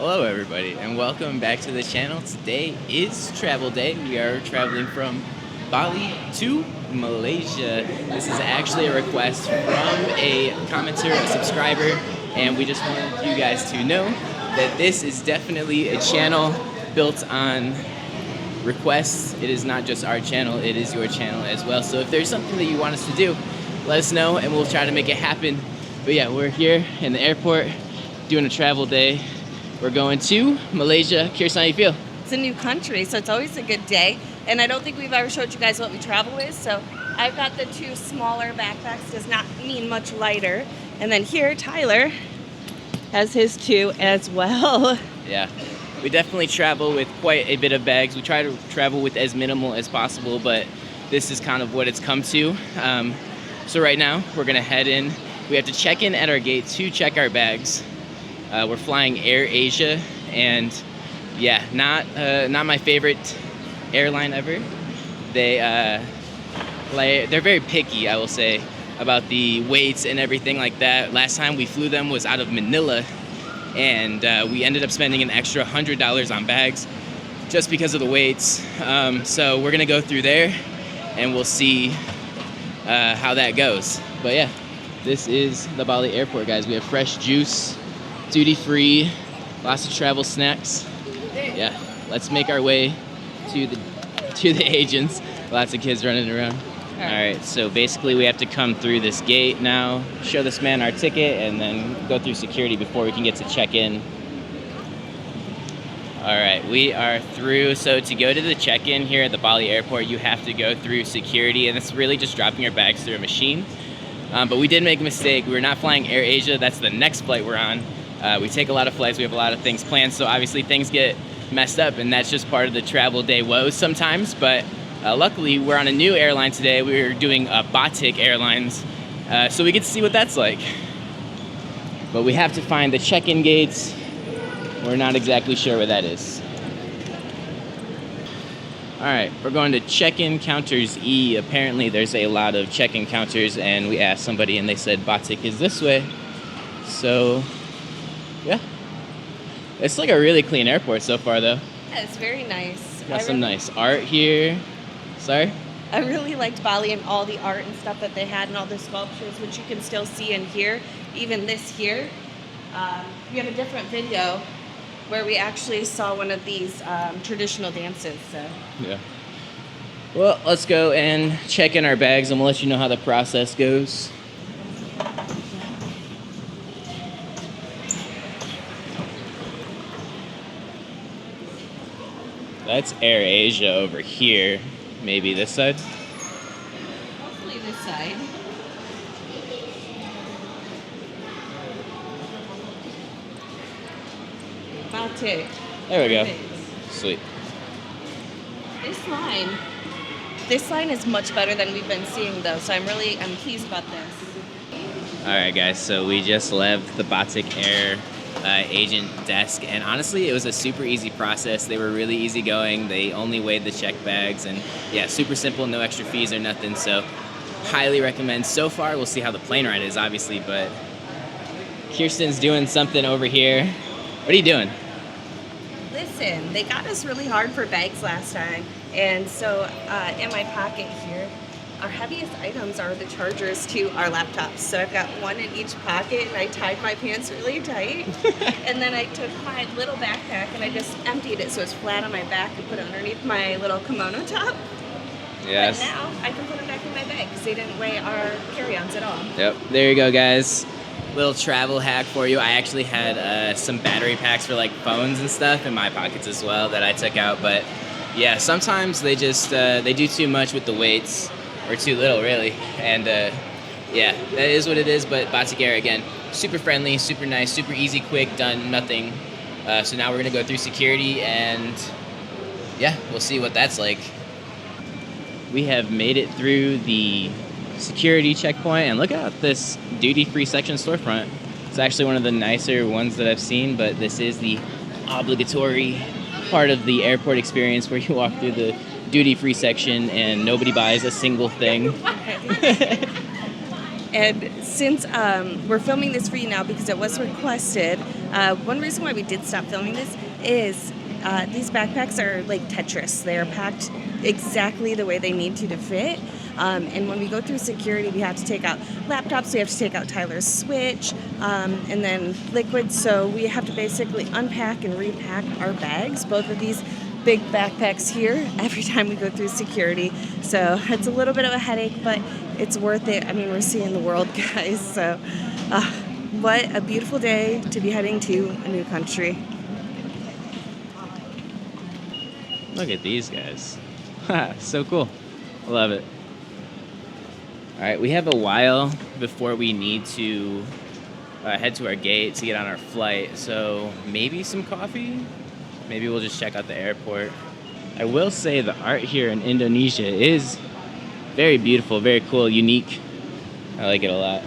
Hello everybody and welcome back to the channel. Today is travel day. We are traveling from Bali to Malaysia. This is actually a request from a commenter, a subscriber, and we just wanted you guys to know that this is definitely a channel built on requests. It is not just our channel, it is your channel as well. So if there's something that you want us to do, let us know and we'll try to make it happen. But yeah, we're here in the airport doing a travel day. We're going to Malaysia. Kiersten, how you feel? It's a new country, so it's always a good day. And I don't think we've ever showed you guys what we travel with. So I've got the two smaller backpacks, does not mean much lighter. And then here, Tyler has his two as well. Yeah, we definitely travel with quite a bit of bags. We try to travel with as minimal as possible, but this is kind of what it's come to. So right now, we're gonna head in. We have to check in at our gate to check our bags. We're flying Air Asia, and yeah, not my favorite airline ever. They're very picky, I will say, about the weights and everything like that. Last time we flew them was out of Manila, and we ended up spending an extra $100 on bags just because of the weights. So we're gonna go through there, and we'll see how that goes. But yeah, this is the Bali airport, guys. We have fresh juice, duty-free, lots of travel snacks. Yeah, let's make our way to the agents. Lots of kids running around. All right, so basically we have to come through this gate now, show this man our ticket, and then go through security before we can get to check-in. All right, we are through. So to go to the check-in here at the Bali airport, you have to go through security, and it's really just dropping your bags through a machine. But we did make a mistake. We were not flying Air Asia. That's the next flight we're on. We take a lot of flights. We have a lot of things planned. So obviously things get messed up, and that's just part of the travel day woes sometimes. But luckily, we're on a new airline today. We're doing Batik Airlines. So we get to see what that's like. But we have to find the check-in gates. We're not exactly sure where that is. All right, we're going to check-in counters E. Apparently there's a lot of check-in counters, and we asked somebody and they said Batik is this way. So yeah, it's like a really clean airport so far though. Yeah, it's very nice. Got some nice art here. Sorry? I really liked Bali and all the art and stuff that they had and all the sculptures, which you can still see in here. Even this here. We have a different video where we actually saw one of these traditional dances. So yeah. Well, let's go and check in our bags, and we'll let you know how the process goes. That's Air Asia over here. Maybe this side? Hopefully this side. Batik. There we go. Sweet. This line is much better than we've been seeing though, so I'm pleased about this. All right, guys, so we just left the Batik Air agent desk, and honestly it was a super easy process. They were really easygoing. They only weighed the check bags, and yeah, super simple, no extra fees or nothing. So highly recommend. So far we'll see how the plane ride is obviously, but Kiersten's doing something over here. What are you doing? Listen, they got us really hard for bags last time, and so in my pocket here, our heaviest items are the chargers to our laptops. So I've got one in each pocket, and I tied my pants really tight. And then I took my little backpack and I just emptied it so it's flat on my back and put it underneath my little kimono top. Yes. But now I can put them back in my bag because they didn't weigh our carry-ons at all. Yep, there you go, guys. Little travel hack for you. I actually had some battery packs for like phones and stuff in my pockets as well that I took out. But yeah, sometimes they just they do too much with the weights, or too little really. And yeah, that is what it is. But Batik Air, again, super friendly, super nice, super easy, quick, done, nothing. So now we're gonna go through security, and yeah, we'll see what that's like. We have made it through the security checkpoint, and look at this duty-free section storefront. It's actually one of the nicer ones that I've seen, but this is the obligatory part of the airport experience where you walk through the duty-free section and nobody buys a single thing. And since we're filming this for you now because it was requested, one reason why we did stop filming this is these backpacks are like Tetris. They are packed exactly the way they need to fit. And when we go through security, we have to take out laptops, we have to take out Tyler's Switch, and then liquids. So we have to basically unpack and repack our bags, both of these big backpacks here, every time we go through security. So it's a little bit of a headache, but it's worth it. I mean, we're seeing the world, guys. So what a beautiful day to be heading to a new country. Look at these guys. So cool. I love it. All right, we have a while before we need to head to our gate to get on our flight. So maybe some coffee? Maybe we'll just check out the airport. I will say the art here in Indonesia is very beautiful, very cool, unique. I like it a lot.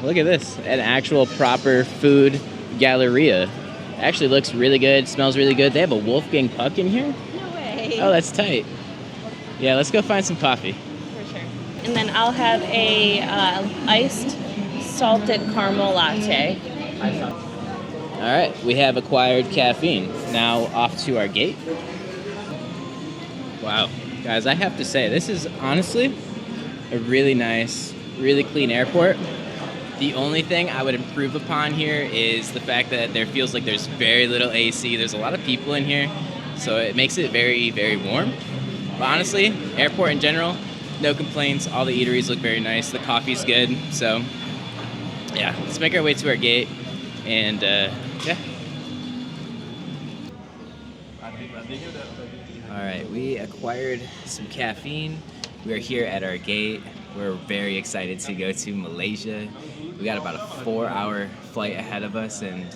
Look at this, an actual proper food galleria. Actually looks really good, smells really good. They have a Wolfgang Puck in here? No way. Oh, that's tight. Yeah, let's go find some coffee. For sure. And then I'll have a iced salted caramel latte. All right, we have acquired caffeine. Now off to our gate. Wow, guys, I have to say, this is honestly a really nice, really clean airport. The only thing I would improve upon here is the fact that there feels like there's very little AC. There's a lot of people in here, so it makes it very, very warm. But honestly, airport in general, no complaints. All the eateries look very nice. The coffee's good. So yeah, let's make our way to our gate. And yeah. All right, we acquired some caffeine. We are here at our gate. We're very excited to go to Malaysia. We got about a 4-hour flight ahead of us, and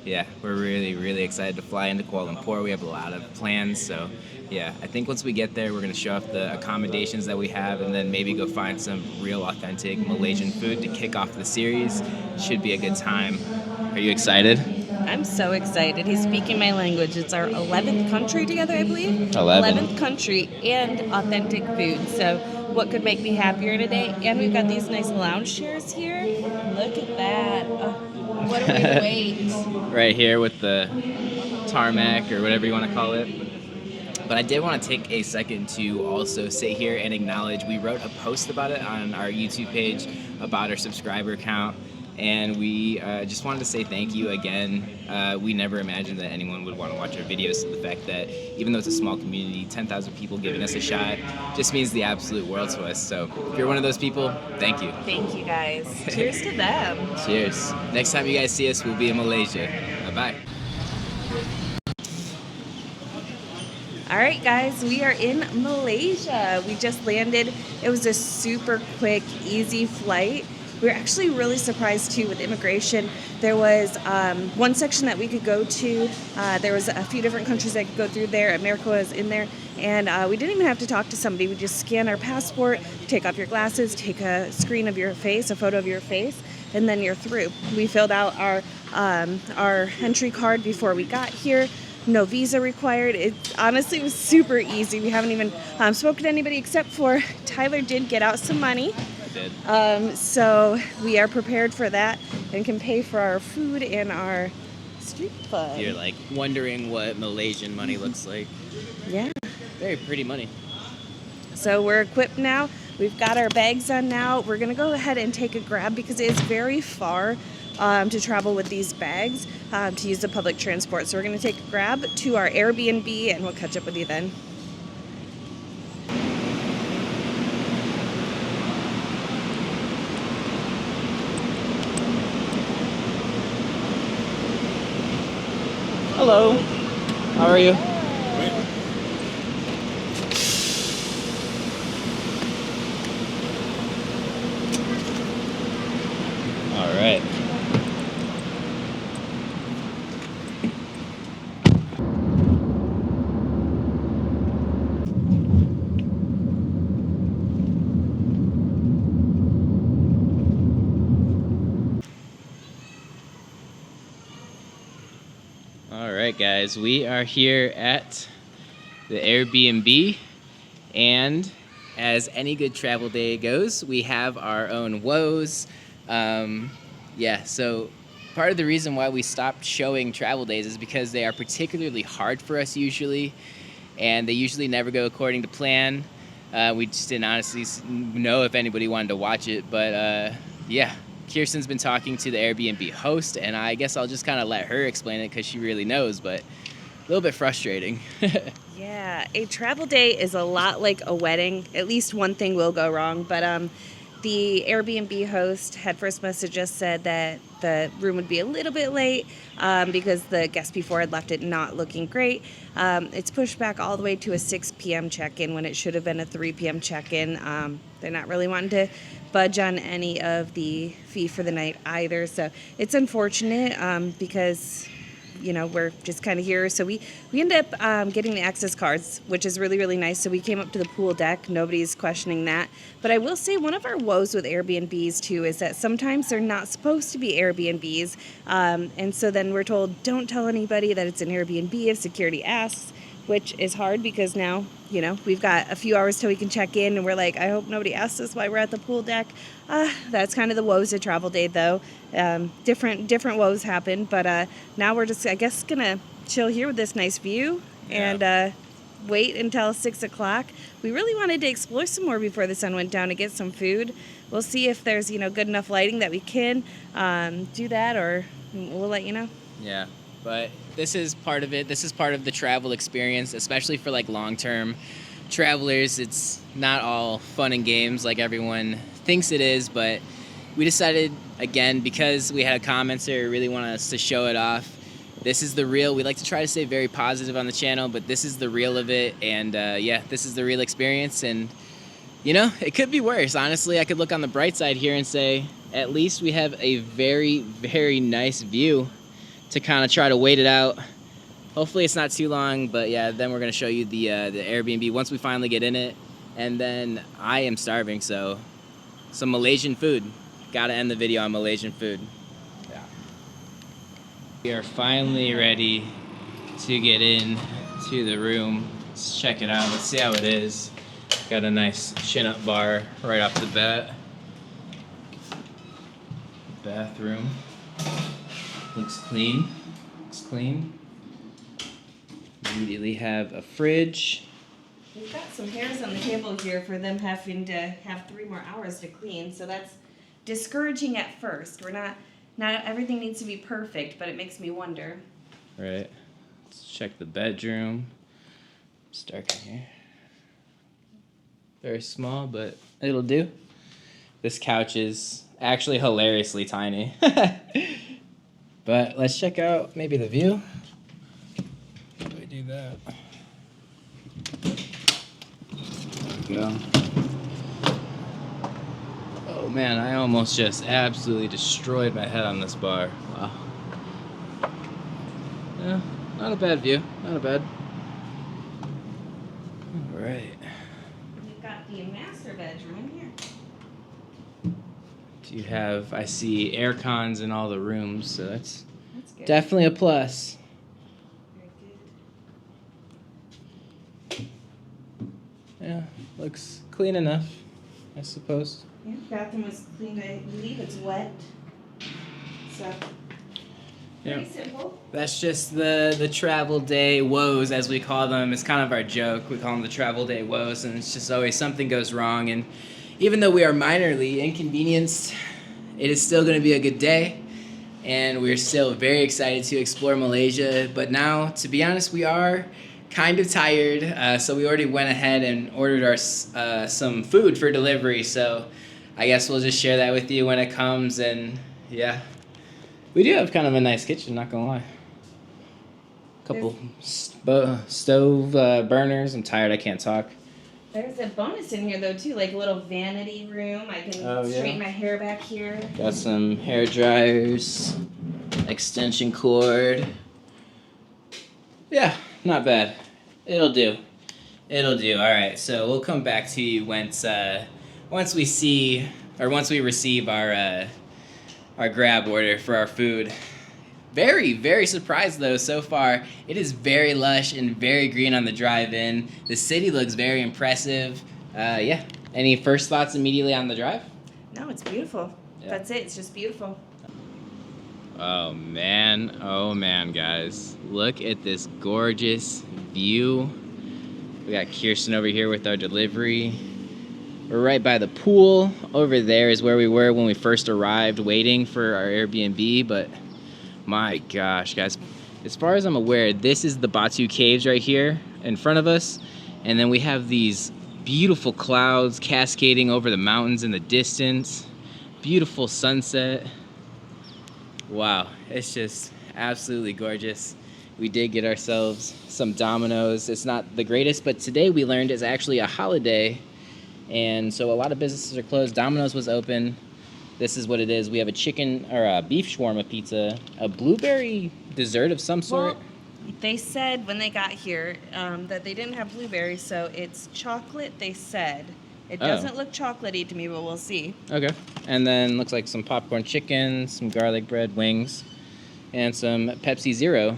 yeah, we're really, really excited to fly into Kuala Lumpur. We have a lot of plans, so yeah, I think once we get there, we're gonna show off the accommodations that we have, and then maybe go find some real authentic Malaysian food to kick off the series. Should be a good time. Are you excited? I'm so excited. He's speaking my language. It's our 11th country together, I believe. 11th country and authentic food. So what could make me happier today? And we've got these nice lounge chairs here. Look at that. What a way to wait. Right here with the tarmac or whatever you want to call it. But I did want to take a second to also sit here and acknowledge we wrote a post about it on our YouTube page about our subscriber count. And we just wanted to say thank you again. We never imagined that anyone would want to watch our videos. So the fact that even though it's a small community, 10,000 people giving us a shot just means the absolute world to us. So if you're one of those people, thank you. Thank you, guys. Cheers to them. Cheers. Next time you guys see us, we'll be in Malaysia. Bye-bye. All right, guys, we are in Malaysia. We just landed. It was a super quick, easy flight. We were actually really surprised, too, with immigration. There was one section that we could go to. There was a few different countries that could go through there. America was in there. And we didn't even have to talk to somebody. We just scan our passport, take off your glasses, take a screen of your face, a photo of your face, and then you're through. We filled out our entry card before we got here. No visa required. It honestly was super easy. We haven't even spoken to anybody except for Tyler did get out some money. Did. So we are prepared for that and can pay for our food and our street fun. You're like wondering what Malaysian money looks like. Yeah. Very pretty money. So we're equipped now. We've got our bags on now. We're going to go ahead and take a Grab because it is very far to travel with these bags to use the public transport. So we're going to take a Grab to our Airbnb and we'll catch up with you then. Hello. How are you? All right. All right, guys, we are here at the Airbnb, and as any good travel day goes, we have our own woes. Yeah, so part of the reason why we stopped showing travel days is because they are particularly hard for us usually, and they usually never go according to plan. We just didn't honestly know if anybody wanted to watch it, but yeah, Kiersten's been talking to the Airbnb host, and I guess I'll just kind of let her explain it because she really knows, but a little bit frustrating. Yeah, a travel day is a lot like a wedding. At least one thing will go wrong, but the Airbnb host had first message us said that the room would be a little bit late because the guest before had left it not looking great. It's pushed back all the way to a 6 p.m. check-in when it should have been a 3 p.m. check-in. They're not really wanting to budge on any of the fee for the night either. So it's unfortunate because we're just kind of here. So we end up getting the access cards, which is really, really nice. So we came up to the pool deck. Nobody's questioning that. But I will say one of our woes with Airbnbs, too, is that sometimes they're not supposed to be Airbnbs. And so then we're told, don't tell anybody that it's an Airbnb if security asks, which is hard because now, we've got a few hours till we can check in. And we're like, I hope nobody asks us why we're at the pool deck. That's kind of the woes of travel day, though. Different woes happen, but now we're just, I guess, gonna chill here with this nice view and wait until 6 o'clock. We really wanted to explore some more before the sun went down to get some food. We'll see if there's good enough lighting that we can do that, or we'll let you know. Yeah, but this is part of it. This is part of the travel experience, especially for like long-term travelers. It's not all fun and games like everyone thinks it is, but we decided, again, because we had a commenter who really wanted us to show it off. This is the real. We like to try to stay very positive on the channel, but this is the real of it. And yeah, this is the real experience. And, it could be worse. Honestly, I could look on the bright side here and say, at least we have a very, very nice view to kind of try to wait it out. Hopefully it's not too long, but yeah, then we're going to show you the Airbnb once we finally get in it. And then I am starving, so some Malaysian food. Gotta end the video on Malaysian food. Yeah. We are finally ready to get in to the room. Let's check it out. Let's see how it is. Got a nice chin-up bar right off the bat. Bathroom. Looks clean. Looks clean. Immediately have a fridge. We've got some hairs on the table here for them having to have 3 more hours to clean, so that's discouraging at first. We're not everything needs to be perfect, but it makes me wonder. Right. Let's check the bedroom. It's dark in here. Very small, but it'll do. This couch is actually hilariously tiny. But let's check out maybe the view. How do we do that? There we go. Oh man, I almost just absolutely destroyed my head on this bar. Wow. Yeah, not a bad view. Not bad. All right. We've got the master bedroom here. Do you have, I see air cons in all the rooms, so that's good. Definitely a plus. Very good. Yeah, looks clean enough, I suppose. Yeah, bathroom is clean. I believe it's wet. So, pretty simple. That's just the travel day woes, as we call them. It's kind of our joke. We call them the travel day woes, and it's just always something goes wrong. And even though we are minorly inconvenienced, it is still going to be a good day. And we're still very excited to explore Malaysia. But now, to be honest, we are kind of tired. So we already went ahead and ordered our some food for delivery. So I guess we'll just share that with you when it comes. And yeah, we do have kind of a nice kitchen, not gonna lie. Couple stove burners. I'm tired, I can't talk. There's a bonus in here though too, like a little vanity room. I can straighten my hair back here. Got some hair dryers, extension cord. Yeah, not bad. It'll do. It'll do. All right, so we'll come back to you once we receive our grab order for our food. Very, very surprised though so far. It is very lush and very green on the drive-in. The city looks very impressive. Yeah. Any first thoughts immediately on the drive? No, it's beautiful. Yeah. That's it. It's just beautiful. Oh man, guys. Look at this gorgeous view. We got Kiersten over here with our delivery. We're right by the pool. Over there is where we were when we first arrived waiting for our Airbnb, but my gosh, guys. As far as I'm aware, this is the Batu Caves right here in front of us. And then we have these beautiful clouds cascading over the mountains in the distance. Beautiful sunset. Wow, it's just absolutely gorgeous. We did get ourselves some Dominoes. It's not the greatest, but today we learned it's actually a holiday, and so a lot of businesses are closed. Domino's was open. This is what it is. We have a chicken or a beef shawarma pizza, a blueberry dessert of some sort. Well, they said when they got here that they didn't have blueberries, so it's chocolate, they said. It doesn't look chocolatey to me, but we'll see. Okay. And then looks like some popcorn chicken, some garlic bread, wings, and some Pepsi Zero.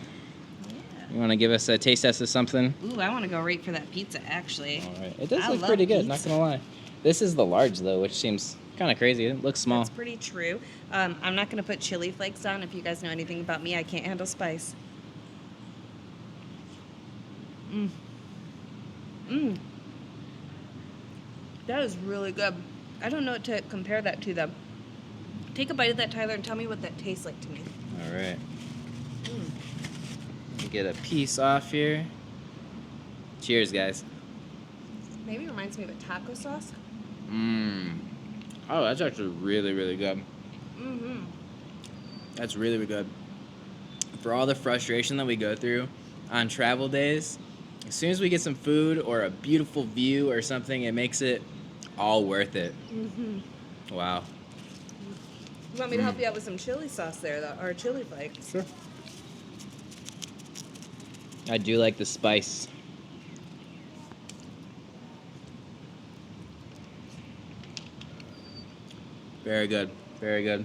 Yeah. You want to give us a taste test of something? Ooh, I want to go right for that pizza, actually. All right. It does I look love pretty good, pizza. not going to lie. This is the large, though, which seems kind of crazy. It looks small. That's pretty true. I'm not going to put chili flakes on. If you guys know anything about me, I can't handle spice. Mmm. Mmm. That is really good. I don't know what to compare that to, though. Take a bite of that, Tyler, and tell me what that tastes like to me. All right. Mm. Get a piece off here. Cheers, guys. Maybe reminds me of a taco sauce. Mmm. Oh, that's actually really, really good. Mm-hmm. That's really, really good. For all the frustration that we go through on travel days, as soon as we get some food or a beautiful view or something, it makes it all worth it. Mm-hmm. Wow. You want me to help you out with some chili sauce there, though, or chili flakes? Sure. I do like the spice. Very good. Very good.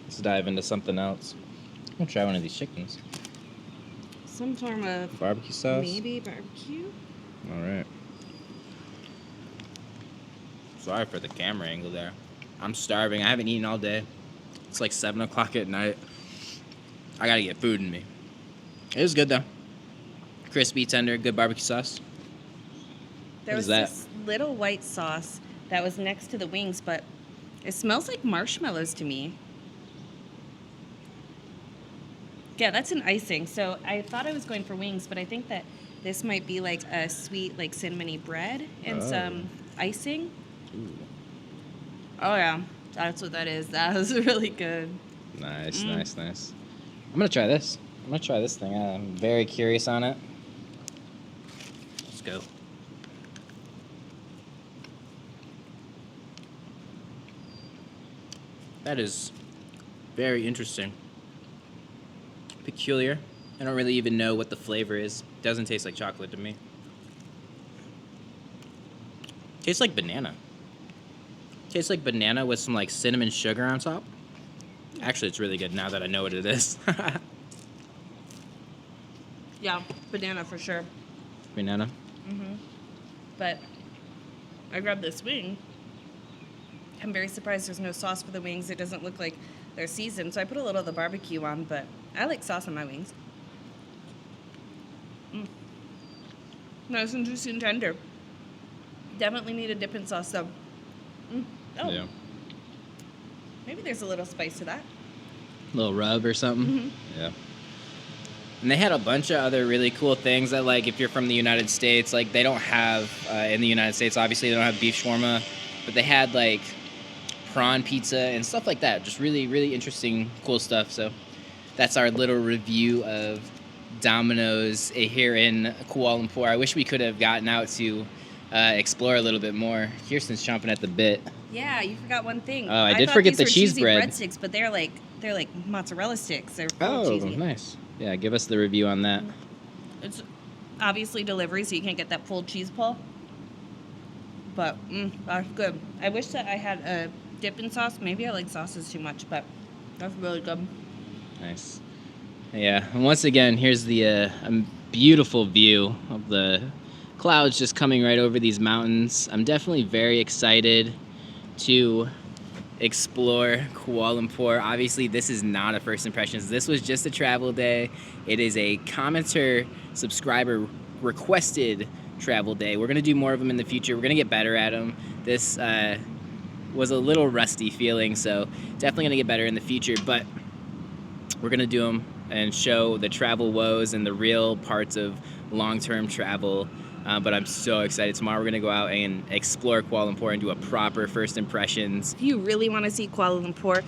Let's dive into something else. I'm gonna try one of these chickens. Some form of Barbecue sauce. maybe barbecue. All right. Sorry for the camera angle there. I'm starving. I haven't eaten all day. It's like 7 o'clock at night. I gotta get food in me. It was good though. Crispy, tender, good barbecue sauce. There What was is that? this little white sauce that was next to the wings, but it smells like marshmallows to me. Yeah, that's an icing. So I thought I was going for wings, but I think that this might be like a sweet, like cinnamony bread and some icing. Ooh. Oh yeah, that's what that is. That was really good. Nice, nice, nice. I'm gonna try this. I'm gonna try this thing. I'm very curious on it. Let's go. That is very interesting. Peculiar. I don't really even know what the flavor is. Doesn't taste like chocolate to me. Tastes like banana. Tastes like banana with some like cinnamon sugar on top. Actually, it's really good now that I know what it is. Yeah, banana for sure. Banana. But I grabbed this wing. I'm very surprised there's no sauce for the wings. It doesn't look like they're seasoned. So I put a little of the barbecue on, but I like sauce on my wings. Nice and juicy and tender. Definitely need a dip in sauce though. Oh, Yeah. maybe there's a little spice to that. Little rub or something. Yeah. And they had a bunch of other really cool things that, like, if you're from the United States, like, they don't have in the United States. Obviously, they don't have beef shawarma, but they had like prawn pizza and stuff like that. Just really, really interesting, cool stuff. So that's our little review of Domino's here in Kuala Lumpur. I wish we could have gotten out to explore a little bit more. Kirsten's chomping at the bit. Yeah, you forgot one thing. Oh, I did thought forget these the were cheese cheesy bread. breadsticks, but they're like mozzarella sticks. They're full Oh, cheesy. nice. Yeah, give us the review on that. It's obviously delivery, so you can't get that full cheese pull. But that's good. I wish that I had a dipping sauce. Maybe I like sauces too much, but that's really good. Nice. Yeah, and once again, here's the beautiful view of the clouds just coming right over these mountains. I'm definitely very excited to explore Kuala Lumpur. Obviously, this is not a first impressions. This was just a travel day. It is a commenter, subscriber requested travel day. We're gonna do more of them in the future. We're gonna get better at them. This was a little rusty feeling, so definitely gonna get better in the future, but we're gonna do them and show the travel woes and the real parts of long-term travel. But I'm so excited. Tomorrow we're gonna go out and explore Kuala Lumpur and do a proper first impressions. If you really want to see Kuala Lumpur,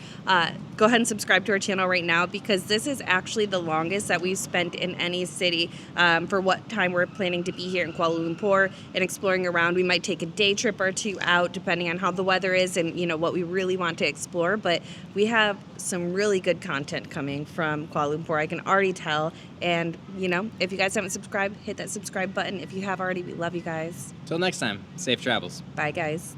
go ahead and subscribe to our channel right now, because this is actually the longest that we've spent in any city for what time we're planning to be here in Kuala Lumpur and exploring around. We might take a day trip or two out depending on how the weather is and what we really want to explore, but we have some really good content coming from Kuala Lumpur. I can already tell. And if you guys haven't subscribed, hit that subscribe button. If you have already, we love you guys. Till next time, safe travels. Bye guys.